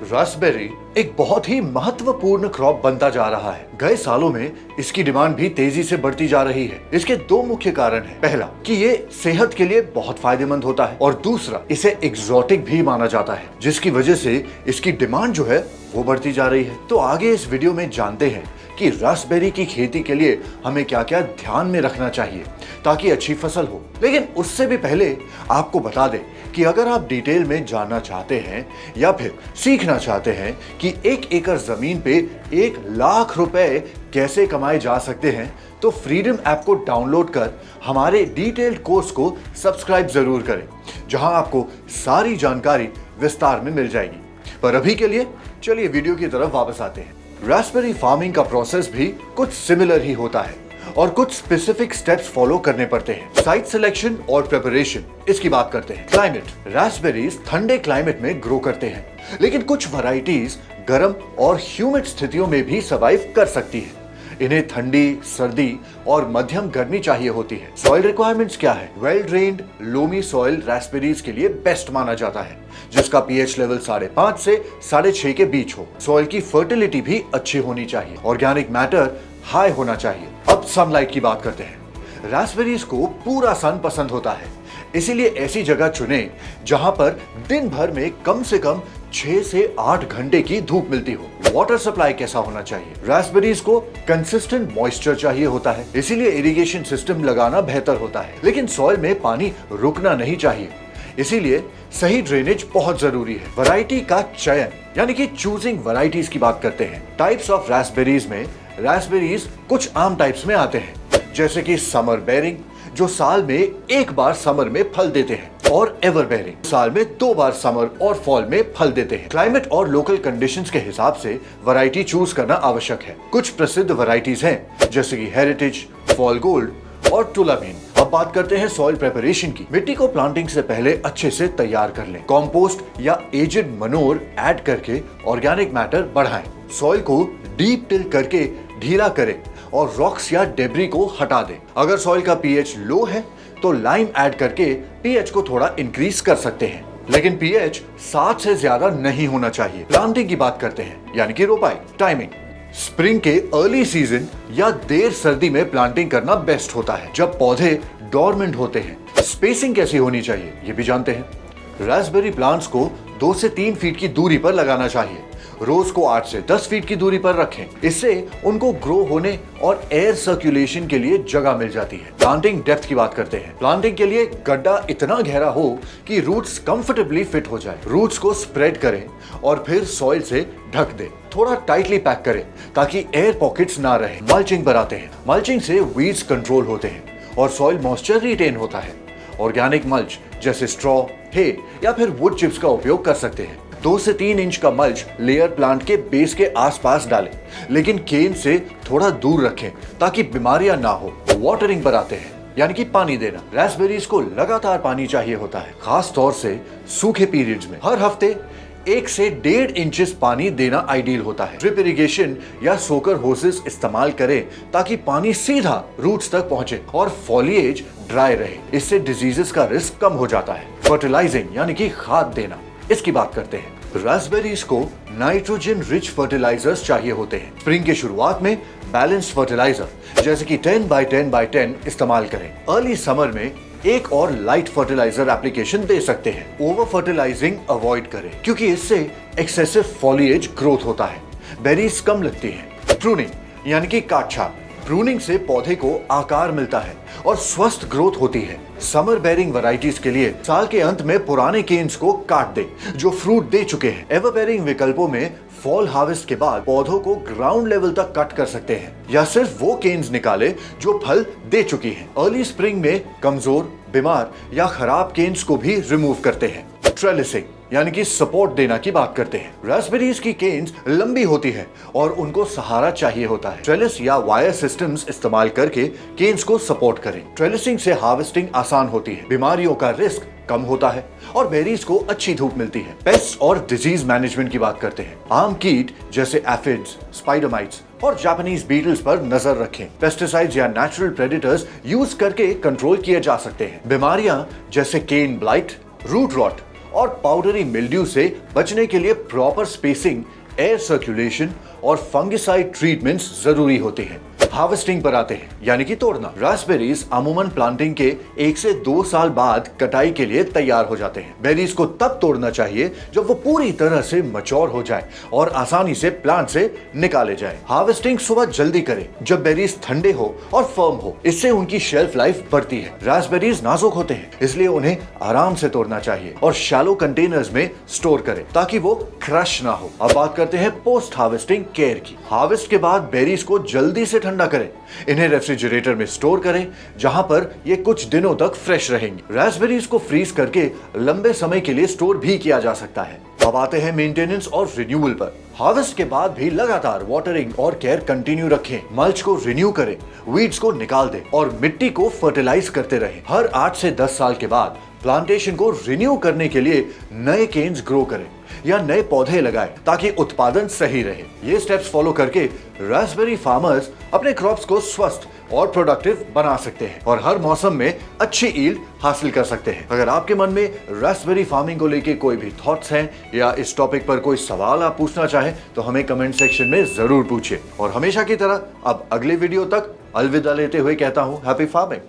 Raspberry एक बहुत ही महत्वपूर्ण क्रॉप बनता जा रहा है। गए सालों में इसकी डिमांड भी तेजी से बढ़ती जा रही है। इसके दो मुख्य कारण हैं। पहला कि ये सेहत के लिए बहुत फायदेमंद होता है और दूसरा इसे एक्सोटिक भी माना जाता है, जिसकी वजह से इसकी डिमांड जो है वो बढ़ती जा रही है। तो आगे इस वीडियो में जानते हैं कि रास्पबेरी की खेती के लिए हमें क्या क्या ध्यान में रखना चाहिए ताकि अच्छी फसल हो। लेकिन उससे भी पहले आपको बता दें कि अगर आप डिटेल में जानना चाहते हैं या फिर सीखना चाहते हैं कि 1 एकड़ जमीन पे 1 लाख रुपए कैसे कमाए जा सकते हैं, तो फ्रीडम ऐप को डाउनलोड कर हमारे डिटेल्ड कोर्स को सब्सक्राइब जरूर करें, जहां आपको सारी जानकारी विस्तार में मिल जाएगी। पर अभी के लिए चलिए वीडियो की तरफ वापस आते हैं। रास्पबेरी फार्मिंग का प्रोसेस भी कुछ सिमिलर ही होता है और कुछ स्पेसिफिक स्टेप्स फॉलो करने पड़ते हैं। साइट सिलेक्शन और प्रिपरेशन, इसकी बात करते हैं। क्लाइमेट, रास्पबेरीज ठंडे क्लाइमेट में ग्रो करते हैं, लेकिन कुछ वैरायटीज गर्म और ह्यूमिड स्थितियों में भी सर्वाइव कर सकती है। इन्हें ठंडी, सर्दी और मध्यम गर्मी चाहिए होती है। सॉइल रिक्वायरमेंट्स क्या है? Well drained loamy soil raspberries के लिए बेस्ट माना जाता है, जिसका पीएच लेवल 5.5 से 6.5 के बीच हो। सॉइल की फर्टिलिटी भी अच्छी होनी चाहिए। ऑर्गेनिक मैटर हाई होना चाहिए। अब सनलाइट की बात करते हैं। रास्पबेरीज को पूरा सन पसंद होता है, इसीलिए ऐसी जगह चुनें जहां पर दिन भर में कम से कम 6 से 8 घंटे की धूप मिलती हो। वाटर सप्लाई कैसा होना चाहिए? रास्पबेरीज को कंसिस्टेंट मॉइस्चर चाहिए होता है, इसीलिए इरिगेशन सिस्टम लगाना बेहतर होता है। लेकिन सॉइल में पानी रुकना नहीं चाहिए, इसीलिए सही ड्रेनेज बहुत जरूरी है। वैरायटी का चयन यानी कि चूजिंग वैरायटीज की बात करते हैं। टाइप्स ऑफ रास्पबेरीज में रास्पबेरीज कुछ आम टाइप्स में आते हैं, जैसे कि समर बेरिंग, जो साल में एक बार समर में फल देते हैं, और एवर बेरिंग, साल में 2 बार समर और फॉल में फल देते हैं। क्लाइमेट और लोकल कंडीशंस के हिसाब से वैरायटी चूज करना आवश्यक है। कुछ प्रसिद्ध वैरायटीज हैं, जैसे कि हेरिटेज, फॉल गोल्ड और टुलाबीन। अब बात करते हैं सॉइल प्रिपरेशन की। मिट्टी को प्लांटिंग से पहले अच्छे से तैयार कर लें। कॉम्पोस्ट या एजेड मनोर ऐड करके ऑर्गेनिक मैटर बढ़ाएं। सॉइल को डीप टिल करके ढीला करें और रॉक्स या डेब्री को हटा दें। अगर सॉइल का पीएच लो है तो लाइम ऐड करके पीएच को थोड़ा इंक्रीज कर सकते हैं, लेकिन पीएच 7 से ज्यादा नहीं होना चाहिए। प्लांटिंग की बात करते हैं, यानी कि रोपाई। टाइमिंग, स्प्रिंग के अर्ली सीजन या देर सर्दी में प्लांटिंग करना बेस्ट होता है, जब पौधे डोरमेंट होते हैं। स्पेसिंग कैसी होनी चाहिए ये भी जानते हैं। रास्पबेरी प्लांट्स को 2 से 3 फीट की दूरी पर लगाना चाहिए। रोज को 8 से 10 फीट की दूरी पर रखें, इससे उनको ग्रो होने और एयर सर्कुलेशन के लिए जगह मिल जाती है। प्लांटिंग डेप्थ की बात करते हैं। प्लांटिंग के लिए गड्ढा इतना गहरा हो कि रूट्स कंफर्टेबली फिट हो जाए। रूट्स को स्प्रेड करें और फिर सॉइल से ढक दें। थोड़ा टाइटली पैक करें ताकि एयर पॉकेट्स ना रहे। मल्चिंग पर आते हैं। मल्चिंग से वीड्स कंट्रोल होते हैं और सॉइल मॉइस्चर रिटेन होता है। ऑर्गेनिक मल्च जैसे स्ट्रॉ, हे या फिर वुड चिप्स का उपयोग कर सकते हैं। 2 से 3 इंच का मल्च लेयर प्लांट के बेस के आसपास डालें, लेकिन केन से थोड़ा दूर रखें ताकि बीमारियां ना हो। वाटरिंग पर आते हैं, यानी कि पानी देना। रास्पबेरीज को लगातार पानी चाहिए होता है, खास तौर से सूखे पीरियड्स में। हर हफ्ते 1 से 1.5 इंचेस पानी देना आइडियल होता है। ड्रिप इरिगेशन या सोकर होसेस इस्तेमाल करें ताकि पानी सीधा रूट्स तक पहुंचे और फॉलिएज ड्राई रहे। इससे डिजीजेस का रिस्क कम हो जाता है। फर्टिलाइजिंग यानी कि खाद देना, इसकी बात करते हैं। रास्पबेरीज को नाइट्रोजन रिच फर्टिलाइजर्स चाहिए होते हैं। स्प्रिंग के शुरुआत में बैलेंस फर्टिलाइजर जैसे कि 10x10x10 इस्तेमाल करें। अर्ली समर में एक और लाइट फर्टिलाइजर एप्लीकेशन दे सकते हैं। ओवर फर्टिलाइजिंग अवॉइड करें, क्योंकि इससे एक्सेसिव फॉलिएज ग्रोथ होता है, बेरीज कम लगती हैं। प्रूनिंग यानी कि काटछांट, प्रूनिंग से पौधे को आकार मिलता है और स्वस्थ ग्रोथ होती है। समर बेरिंग वैरायटीज के लिए साल के अंत में पुराने केन्स को काट दे जो फ्रूट दे चुके हैं। एवर बेरिंग विकल्पों में फॉल हार्वेस्ट के बाद पौधों को ग्राउंड लेवल तक कट कर सकते हैं, या सिर्फ वो केन्स निकाले जो फल दे चुकी हैं। अर्ली स्प्रिंग में कमजोर, बीमार या खराब केन्स को भी रिमूव करते हैं। ट्रेलिसिंग यानी कि सपोर्ट देना की बात करते हैं। रास्पबेरीज की केन्स लंबी होती है और उनको सहारा चाहिए होता है। ट्रेलिस या वायर सिस्टम्स इस्तेमाल करके केन्स को सपोर्ट करें। ट्रेलिसिंग से हार्वेस्टिंग आसान होती है, बीमारियों का रिस्क कम होता है और बेरीज को अच्छी धूप मिलती है। पेस्ट और डिजीज मैनेजमेंट की बात करते हैं। आम कीट जैसे एफिड्स, स्पाइडर माइट्स और जापानीज बीटल्स पर नजर रखें। पेस्टिसाइड्स या नेचुरल प्रेडेटर्स यूज करके कंट्रोल किए जा सकते हैं। बीमारियां जैसे केन ब्लाइट, रूट रॉट और पाउडरी मिल्ड्यू से बचने के लिए प्रॉपर स्पेसिंग, एयर सर्कुलेशन और फंगिसाइड ट्रीटमेंट्स जरूरी होती हैं। हार्वेस्टिंग पर आते हैं, यानी कि तोड़ना। रास्पबेरीज अमूमन प्लांटिंग के 1 से 2 साल बाद कटाई के लिए तैयार हो जाते हैं। बेरीज को तब तोड़ना चाहिए जब वो पूरी तरह से मैच्योर हो जाए और आसानी से प्लांट से निकाले जाए। हार्वेस्टिंग सुबह जल्दी करें जब बेरीज ठंडे हो और फर्म हो, इससे उनकी शेल्फ लाइफ बढ़ती है। रास्पबेरीज नाजुक होते हैं, इसलिए उन्हें आराम से तोड़ना चाहिए और शैलो कंटेनर्स में स्टोर करें ताकि वो क्रश ना हो। अब बात करते हैं पोस्ट हार्वेस्टिंग केयर की। हार्वेस्ट के बाद बेरीज को जल्दी से ठंडा करें। इन्हें रेफ्रिजरेटर में स्टोर करें जहां पर ये कुछ दिनों तक फ्रेश रहेंगे। रास्पबेरीज को फ्रीज करके लंबे समय के लिए स्टोर भी किया जा सकता है। अब आते हैं मेंटेनेंस और रिन्यूअल पर। हार्वेस्ट के बाद भी लगातार वाटरिंग और केयर कंटिन्यू रखें। मल्च को रिन्यू करें, वीड्स को निकाल दें और मिट्टी को फर्टिलाइज करते रहें। हर 8 से 10 साल के बाद प्लांटेशन को रिन्यू करने के लिए नए केन्स ग्रो करें या नए पौधे लगाएं ताकि उत्पादन सही रहे। ये स्टेप्स फॉलो करके रास्पबेरी फार्मर्स अपने क्रॉप्स को स्वस्थ और प्रोडक्टिव बना सकते हैं और हर मौसम में अच्छी ईल्ड हासिल कर सकते हैं। अगर आपके मन में रास्पबेरी फार्मिंग को लेके कोई भी थॉट्स हैं या इस टॉपिक पर कोई सवाल आप पूछना चाहें तो हमें कमेंट सेक्शन में जरूर पूछिए। और हमेशा की तरह अब अगले वीडियो तक अलविदा लेते हुए कहता हूं हैप्पी फार्मिंग।